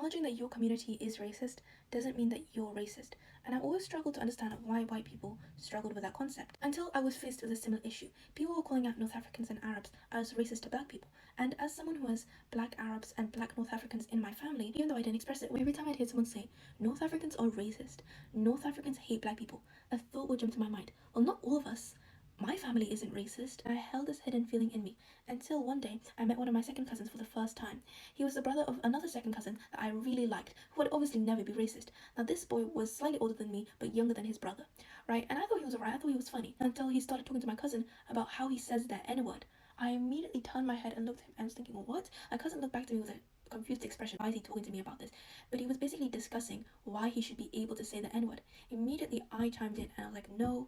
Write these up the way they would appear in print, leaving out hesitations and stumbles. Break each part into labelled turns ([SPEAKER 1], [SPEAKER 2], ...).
[SPEAKER 1] Acknowledging that your community is racist doesn't mean that you're racist, and I always struggled to understand why white people struggled with that concept until I was faced with a similar issue. People were calling out North Africans and Arabs as racist to black people, and as someone who has black Arabs and black North Africans in my family, even though I didn't express it, every time I'd hear someone say, North Africans are racist, North Africans hate black people, a thought would jump to my mind. Well, not all of us. My family isn't racist. I held this hidden feeling in me until one day I met one of my second cousins for the first time. He was the brother of another second cousin that I really liked, who would obviously never be racist. Now, this boy was slightly older than me, but younger than his brother, right? And I thought he was alright, I thought he was funny, until he started talking to my cousin about how he says the N word. I immediately turned my head and looked at him and was thinking, what? My cousin looked back to me with a confused expression. Why is he talking to me about this? But he was basically discussing why he should be able to say the N word. Immediately, I chimed in and I was like, no,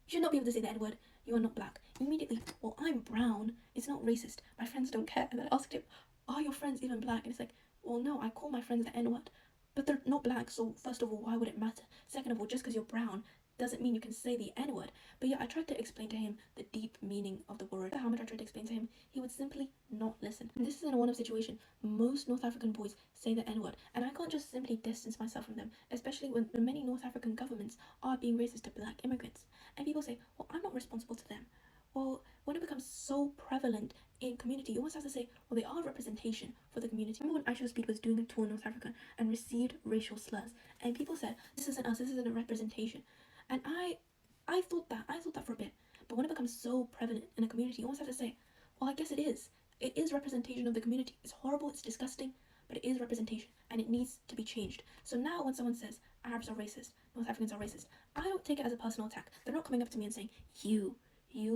[SPEAKER 1] you should not be able to say the N word. You are not black. Immediately, well, I'm brown. It's not racist. My friends don't care. And then I asked him, are your friends even black? And it's like, well, no, I call my friends the N word. But they're not black, so first of all, why would it matter? Second of all, just because you're brown doesn't mean you can say the N word. But yeah, I tried to explain to him the deep meaning of the word. How much I tried to explain to him, he would simply not listen. And this is in a one-off situation. Most North African boys say the N word, and I can't just simply distance myself from them, especially when many North African governments are being racist to black immigrants. And people say, well, I'm not responsible to them. Well, when it becomes so prevalent in community, you almost have to say, well, they are representation for the community. I remember when Aisha Speed was doing a tour in North Africa and received racial slurs, and people said, this isn't us, this isn't a representation. And I thought that for a bit. But when it becomes so prevalent in a community, you almost have to say, well, I guess it is. It is representation of the community. It's horrible, it's disgusting, but it is representation, and it needs to be changed. So now when someone says Arabs are racist, North Africans are racist, I don't take it as a personal attack. They're not coming up to me and saying, you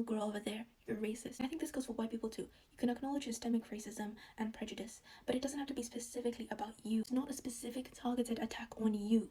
[SPEAKER 1] girl over there, you're racist. I think this goes for white people too. You can acknowledge systemic racism and prejudice, but it doesn't have to be specifically about you. It's not a specific targeted attack on you.